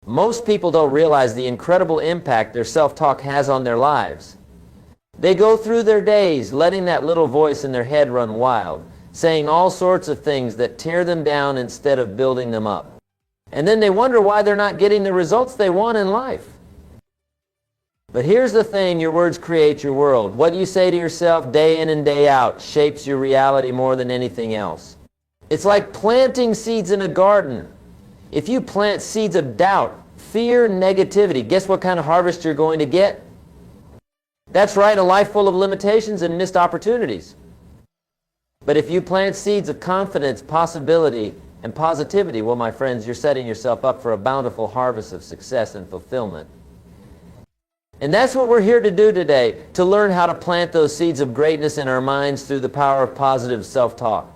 Most people don't realize the incredible impact their self-talk has on their lives. They go through their days letting that little voice in their head run wild, saying all sorts of things that tear them down instead of building them up. And then they wonder why they're not getting the results they want in life. But here's the thing, your words create your world. What you say to yourself day in and day out shapes your reality more than anything else. It's like planting seeds in a garden. If you plant seeds of doubt, fear, negativity, guess what kind of harvest you're going to get? That's right, a life full of limitations and missed opportunities. But if you plant seeds of confidence, possibility, and positivity, well, my friends, you're setting yourself up for a bountiful harvest of success and fulfillment. And that's what we're here to do today, to learn how to plant those seeds of greatness in our minds through the power of positive self-talk.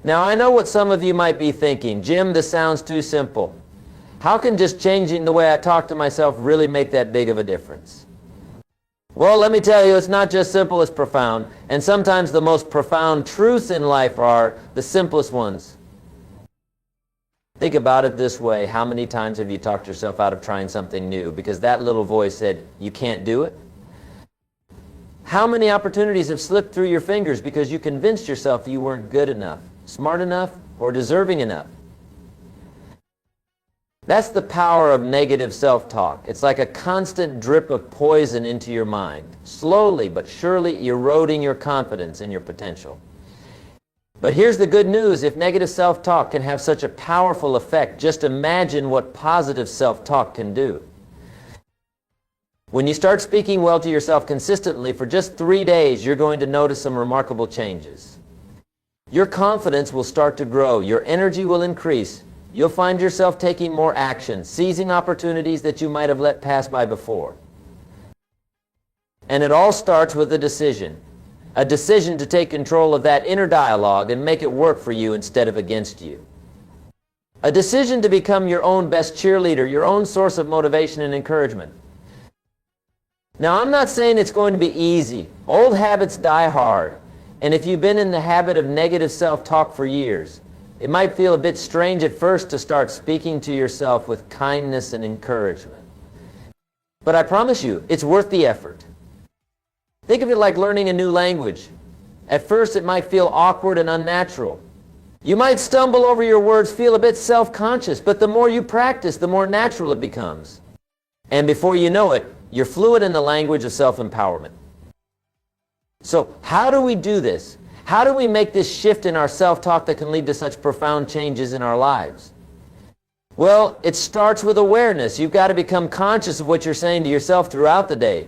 Now, I know what some of you might be thinking. Jim, this sounds too simple. How can just changing the way I talk to myself really make that big of a difference? Well, let me tell you, it's not just simple, it's profound. And sometimes the most profound truths in life are the simplest ones. Think about it this way. How many times have you talked yourself out of trying something new because that little voice said, you can't do it? How many opportunities have slipped through your fingers because you convinced yourself you weren't good enough, smart enough, or deserving enough? That's the power of negative self-talk. It's like a constant drip of poison into your mind, slowly but surely eroding your confidence in your potential. But here's the good news. If negative self-talk can have such a powerful effect, just imagine what positive self-talk can do. When you start speaking well to yourself consistently for just 3 days, you're going to notice some remarkable changes. Your confidence will start to grow. Your energy will increase. You'll find yourself taking more action, seizing opportunities that you might have let pass by before. And it all starts with a decision to take control of that inner dialogue and make it work for you instead of against you. A decision to become your own best cheerleader, your own source of motivation and encouragement. Now, I'm not saying it's going to be easy. Old habits die hard. And if you've been in the habit of negative self-talk for years, it might feel a bit strange at first to start speaking to yourself with kindness and encouragement. But I promise you, it's worth the effort. Think of it like learning a new language. At first, it might feel awkward and unnatural. You might stumble over your words, feel a bit self-conscious, but the more you practice, the more natural it becomes. And before you know it, you're fluent in the language of self-empowerment. So, how do we do this? How do we make this shift in our self-talk that can lead to such profound changes in our lives? Well, it starts with awareness. You've got to become conscious of what you're saying to yourself throughout the day.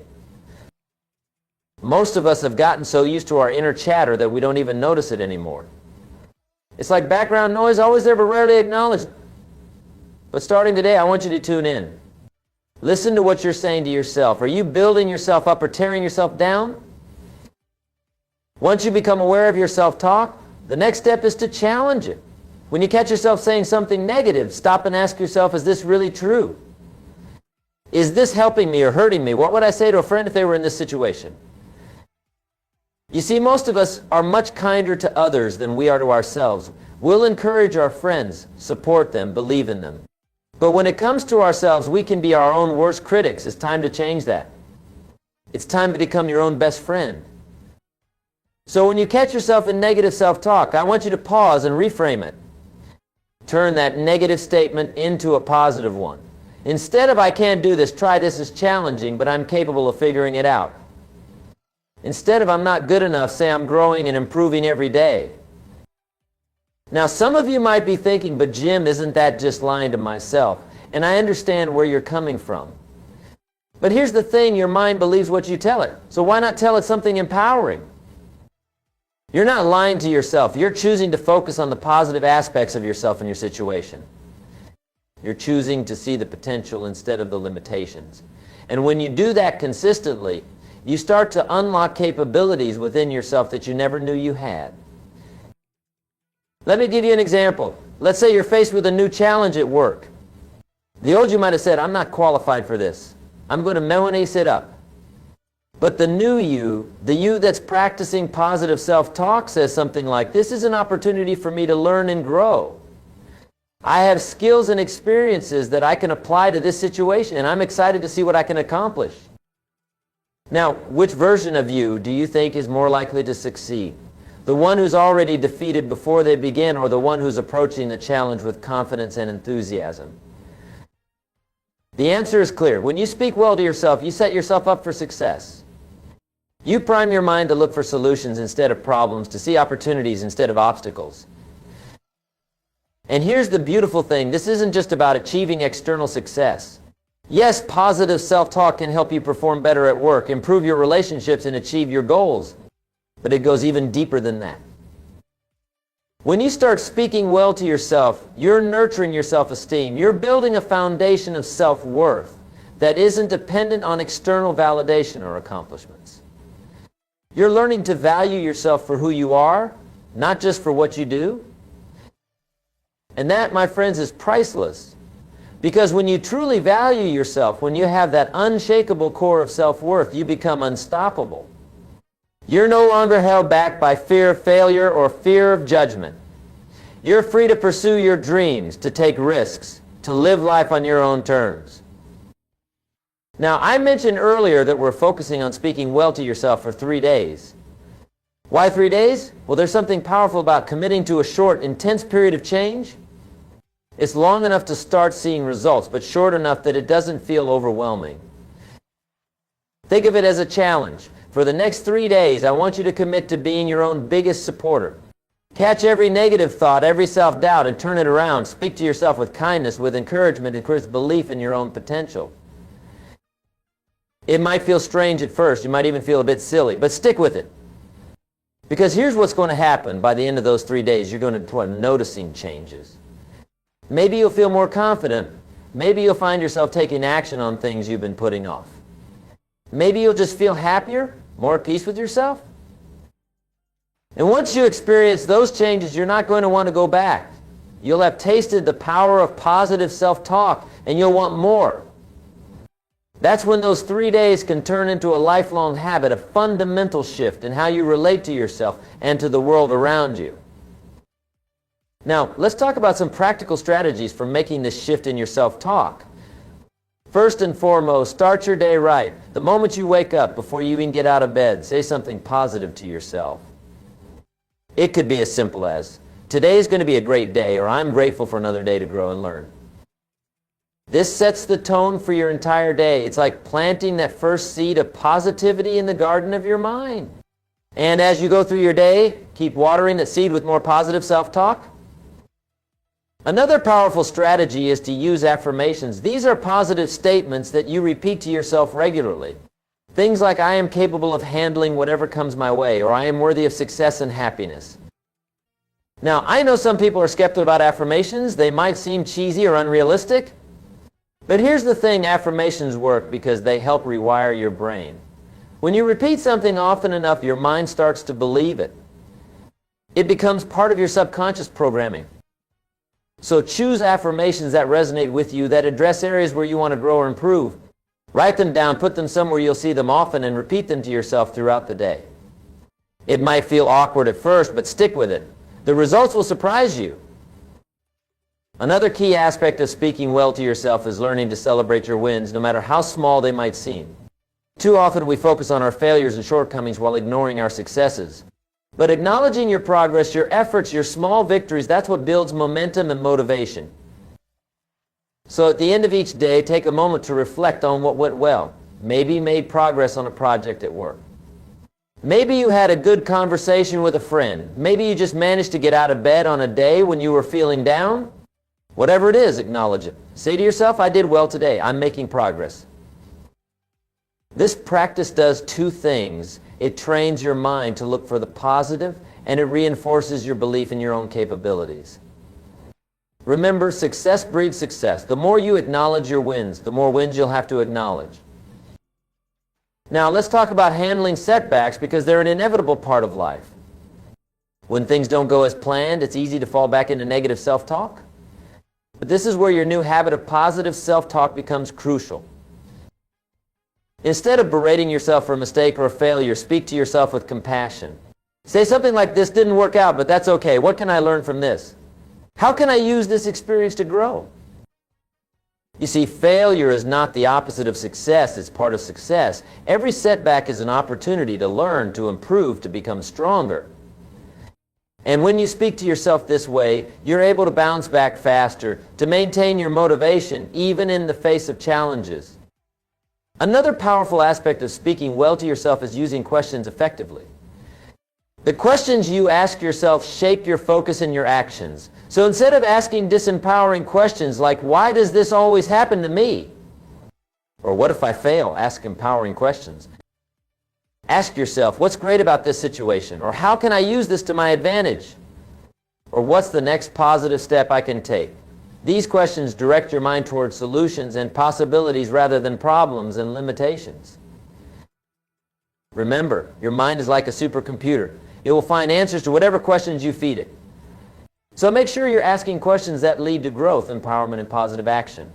Most of us have gotten so used to our inner chatter that we don't even notice it anymore. It's like background noise, always there but rarely acknowledged. But starting today, I want you to tune in. Listen to what you're saying to yourself. Are you building yourself up or tearing yourself down? Once you become aware of your self-talk, the next step is to challenge it. When you catch yourself saying something negative, stop and ask yourself, is this really true? Is this helping me or hurting me? What would I say to a friend if they were in this situation? You see, most of us are much kinder to others than we are to ourselves. We'll encourage our friends, support them, believe in them. But when it comes to ourselves, we can be our own worst critics. It's time to change that. It's time to become your own best friend. So when you catch yourself in negative self-talk, I want you to pause and reframe it. Turn that negative statement into a positive one. Instead of, I can't do this, try this is challenging, but I'm capable of figuring it out. Instead of, I'm not good enough, say I'm growing and improving every day. Now, some of you might be thinking, but Jim, isn't that just lying to myself? And I understand where you're coming from. But here's the thing, your mind believes what you tell it. So why not tell it something empowering? You're not lying to yourself. You're choosing to focus on the positive aspects of yourself and your situation. You're choosing to see the potential instead of the limitations. And when you do that consistently, you start to unlock capabilities within yourself that you never knew you had. Let me give you an example. Let's say you're faced with a new challenge at work. The old you might have said, I'm not qualified for this. I'm going to melanace it up. But the new you, the you that's practicing positive self-talk, says something like, this is an opportunity for me to learn and grow. I have skills and experiences that I can apply to this situation, and I'm excited to see what I can accomplish. Now, which version of you do you think is more likely to succeed? The one who's already defeated before they begin, or the one who's approaching the challenge with confidence and enthusiasm? The answer is clear. When you speak well to yourself, you set yourself up for success. You prime your mind to look for solutions instead of problems, to see opportunities instead of obstacles. And here's the beautiful thing. This isn't just about achieving external success. Yes, positive self-talk can help you perform better at work, improve your relationships, and achieve your goals. But it goes even deeper than that. When you start speaking well to yourself, you're nurturing your self-esteem. You're building a foundation of self-worth that isn't dependent on external validation or accomplishments. You're learning to value yourself for who you are, not just for what you do. And that, my friends, is priceless. Because when you truly value yourself, when you have that unshakable core of self-worth, you become unstoppable. You're no longer held back by fear of failure or fear of judgment. You're free to pursue your dreams, to take risks, to live life on your own terms. Now, I mentioned earlier that we're focusing on speaking well to yourself for 3 days. Why 3 days? Well, there's something powerful about committing to a short, intense period of change. It's long enough to start seeing results, but short enough that it doesn't feel overwhelming. Think of it as a challenge. For the next 3 days, I want you to commit to being your own biggest supporter. Catch every negative thought, every self-doubt, and turn it around. Speak to yourself with kindness, with encouragement, and with belief in your own potential. It might feel strange at first. You might even feel a bit silly, but stick with it. Because here's what's going to happen by the end of those 3 days. You're going to start noticing changes. Maybe you'll feel more confident. Maybe you'll find yourself taking action on things you've been putting off. Maybe you'll just feel happier, more at peace with yourself. And once you experience those changes, you're not going to want to go back. You'll have tasted the power of positive self-talk, and you'll want more. That's when those 3 days can turn into a lifelong habit, a fundamental shift in how you relate to yourself and to the world around you. Now, let's talk about some practical strategies for making this shift in your self-talk. First and foremost, start your day right. The moment you wake up, before you even get out of bed, say something positive to yourself. It could be as simple as, "Today is going to be a great day," or "I'm grateful for another day to grow and learn." This sets the tone for your entire day. It's like planting that first seed of positivity in the garden of your mind. And as you go through your day, keep watering that seed with more positive self-talk. Another powerful strategy is to use affirmations. These are positive statements that you repeat to yourself regularly. Things like, "I am capable of handling whatever comes my way," or "I am worthy of success and happiness." Now, I know some people are skeptical about affirmations. They might seem cheesy or unrealistic. But here's the thing, affirmations work because they help rewire your brain. When you repeat something often enough, your mind starts to believe it. It becomes part of your subconscious programming. So choose affirmations that resonate with you, that address areas where you want to grow or improve. Write them down, put them somewhere you'll see them often, and repeat them to yourself throughout the day. It might feel awkward at first, but stick with it. The results will surprise you. Another key aspect of speaking well to yourself is learning to celebrate your wins, no matter how small they might seem. Too often we focus on our failures and shortcomings while ignoring our successes. But acknowledging your progress, your efforts, your small victories, that's what builds momentum and motivation. So at the end of each day, take a moment to reflect on what went well. Maybe you made progress on a project at work. Maybe you had a good conversation with a friend. Maybe you just managed to get out of bed on a day when you were feeling down. Whatever it is, acknowledge it. Say to yourself, "I did well today. I'm making progress." This practice does two things. It trains your mind to look for the positive, and it reinforces your belief in your own capabilities. Remember, success breeds success. The more you acknowledge your wins, the more wins you'll have to acknowledge. Now, let's talk about handling setbacks, because they're an inevitable part of life. When things don't go as planned, it's easy to fall back into negative self-talk. But this is where your new habit of positive self-talk becomes crucial. Instead of berating yourself for a mistake or a failure, speak to yourself with compassion. Say something like, "This didn't work out, but that's okay. What can I learn from this?" How can I use this experience to grow? You see, failure is not the opposite of success, it's part of success. Every setback is an opportunity to learn, to improve, to become stronger. And when you speak to yourself this way, you're able to bounce back faster, to maintain your motivation, even in the face of challenges. Another powerful aspect of speaking well to yourself is using questions effectively. The questions you ask yourself shape your focus and your actions. So instead of asking disempowering questions like, why does this always happen to me? Or what if I fail? Ask empowering questions. Ask yourself, what's great about this situation? Or how can I use this to my advantage? Or what's the next positive step I can take? These questions direct your mind towards solutions and possibilities rather than problems and limitations. Remember, your mind is like a supercomputer. It will find answers to whatever questions you feed it. So make sure you're asking questions that lead to growth, empowerment, and positive action.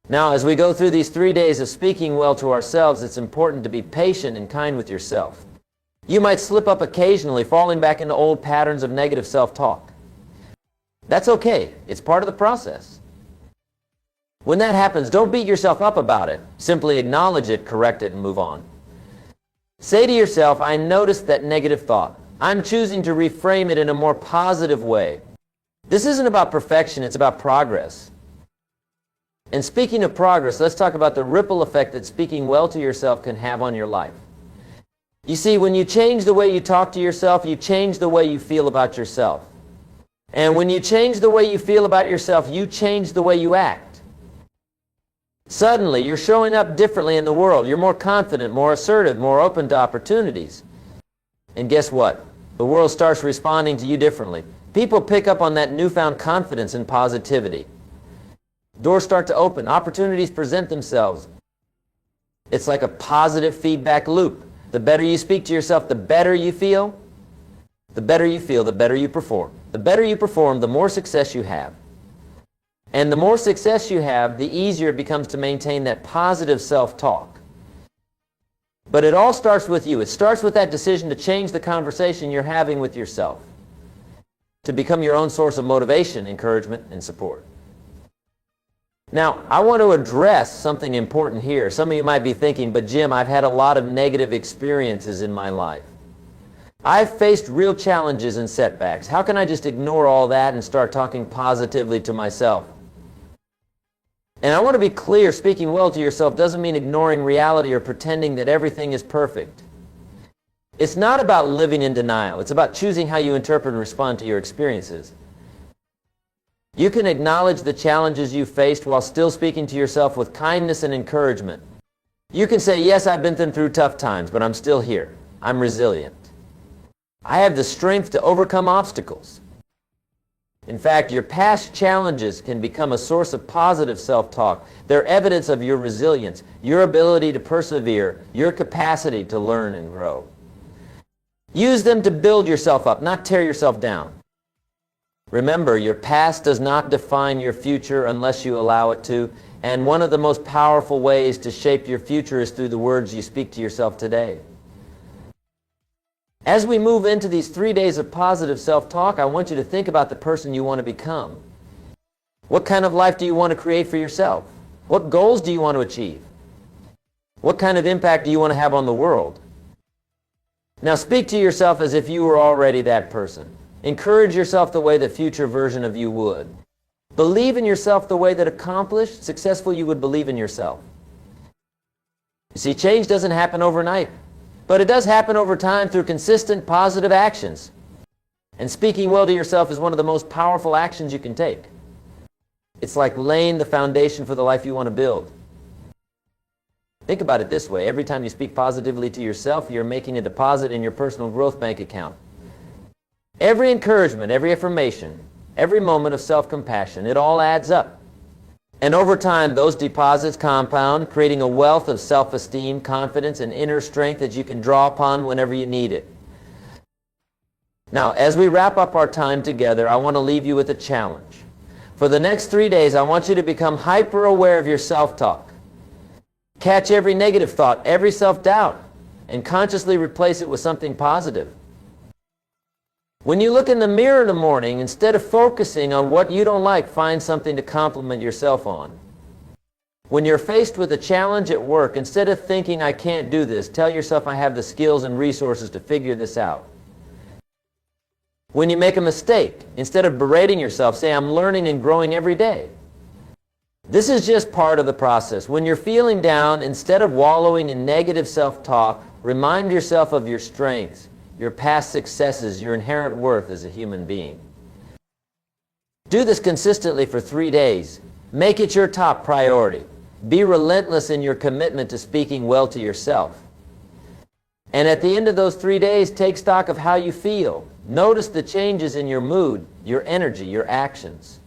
Now, as we go through these 3 days of speaking well to ourselves, it's important to be patient and kind with yourself. You might slip up occasionally, falling back into old patterns of negative self-talk. That's okay. It's part of the process. When that happens, don't beat yourself up about it. Simply acknowledge it, correct it, and move on. Say to yourself, I noticed that negative thought. I'm choosing to reframe it in a more positive way. This isn't about perfection, it's about progress. And speaking of progress, let's talk about the ripple effect that speaking well to yourself can have on your life. You see, when you change the way you talk to yourself, you change the way you feel about yourself. And when you change the way you feel about yourself, you change the way you act. Suddenly, you're showing up differently in the world. You're more confident, more assertive, more open to opportunities. And guess what? The world starts responding to you differently. People pick up on that newfound confidence and positivity. Doors start to open. Opportunities present themselves. It's like a positive feedback loop. The better you speak to yourself, the better you feel. The better you feel, the better you perform. The better you perform, the more success you have. And the more success you have, the easier it becomes to maintain that positive self-talk. But it all starts with you. It starts with that decision to change the conversation you're having with yourself, to become your own source of motivation, encouragement, and support. Now, I want to address something important here. Some of you might be thinking, but Jim, I've had a lot of negative experiences in my life. I've faced real challenges and setbacks. How can I just ignore all that and start talking positively to myself? And I want to be clear, speaking well to yourself doesn't mean ignoring reality or pretending that everything is perfect. It's not about living in denial. It's about choosing how you interpret and respond to your experiences. You can acknowledge the challenges you faced while still speaking to yourself with kindness and encouragement. You can say, yes, I've been through tough times, but I'm still here. I'm resilient. I have the strength to overcome obstacles. In fact, your past challenges can become a source of positive self-talk. They're evidence of your resilience, your ability to persevere, your capacity to learn and grow. Use them to build yourself up, not tear yourself down. Remember, your past does not define your future unless you allow it to, and one of the most powerful ways to shape your future is through the words you speak to yourself today. As we move into these 3 days of positive self-talk, I want you to think about the person you want to become. What kind of life do you want to create for yourself? What goals do you want to achieve? What kind of impact do you want to have on the world? Now speak to yourself as if you were already that person. Encourage yourself the way the future version of you would. Believe in yourself the way that accomplished, successful you would believe in yourself. You see, change doesn't happen overnight, but it does happen over time through consistent positive actions. And speaking well to yourself is one of the most powerful actions you can take. It's like laying the foundation for the life you want to build. Think about it this way. Every time you speak positively to yourself, you're making a deposit in your personal growth bank account. Every encouragement, every affirmation, every moment of self-compassion, it all adds up. And over time, those deposits compound, creating a wealth of self-esteem, confidence, and inner strength that you can draw upon whenever you need it. Now, as we wrap up our time together, I want to leave you with a challenge. For the next 3 days, I want you to become hyper-aware of your self-talk. Catch every negative thought, every self-doubt, and consciously replace it with something positive. When you look in the mirror in the morning, instead of focusing on what you don't like, find something to compliment yourself on. When you're faced with a challenge at work, instead of thinking, I can't do this, tell yourself, I have the skills and resources to figure this out. When you make a mistake, instead of berating yourself, say, I'm learning and growing every day. This is just part of the process. When you're feeling down, instead of wallowing in negative self-talk, remind yourself of your strengths, your past successes, your inherent worth as a human being. Do this consistently for 3 days. Make it your top priority. Be relentless in your commitment to speaking well to yourself. And at the end of those 3 days, take stock of how you feel. Notice the changes in your mood, your energy, your actions.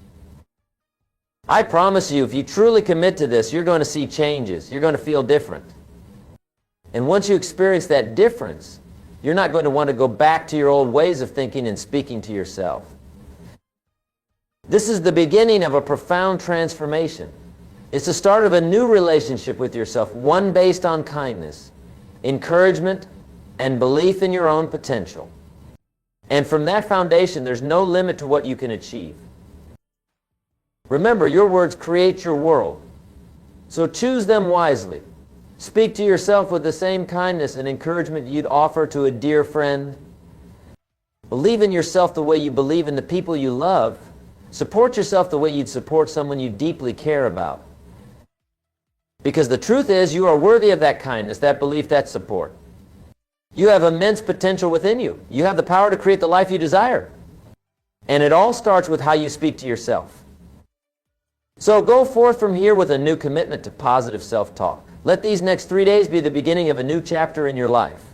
I promise you, if you truly commit to this, you're going to see changes. You're going to feel different. And once you experience that difference, you're not going to want to go back to your old ways of thinking and speaking to yourself. This is the beginning of a profound transformation. It's the start of a new relationship with yourself, one based on kindness, encouragement, and belief in your own potential. And from that foundation, there's no limit to what you can achieve. Remember, your words create your world. So choose them wisely. Speak to yourself with the same kindness and encouragement you'd offer to a dear friend. Believe in yourself the way you believe in the people you love. Support yourself the way you'd support someone you deeply care about. Because the truth is, you are worthy of that kindness, that belief, that support. You have immense potential within you. You have the power to create the life you desire. And it all starts with how you speak to yourself. So go forth from here with a new commitment to positive self-talk. Let these next 3 days be the beginning of a new chapter in your life.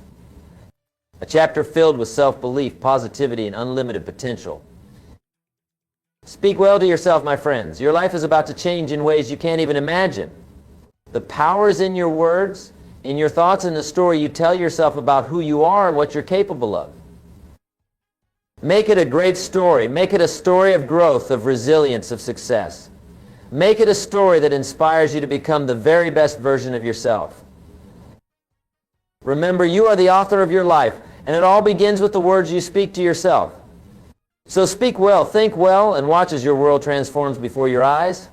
A chapter filled with self-belief, positivity, and unlimited potential. Speak well to yourself, my friends. Your life is about to change in ways you can't even imagine. The power is in your words, in your thoughts, and the story you tell yourself about who you are and what you're capable of. Make it a great story. Make it a story of growth, of resilience, of success. Make it a story that inspires you to become the very best version of yourself. Remember, you are the author of your life, and it all begins with the words you speak to yourself. So speak well, think well, and watch as your world transforms before your eyes.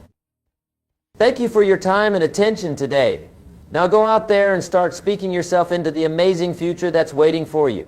Thank you for your time and attention today. Now go out there and start speaking yourself into the amazing future that's waiting for you.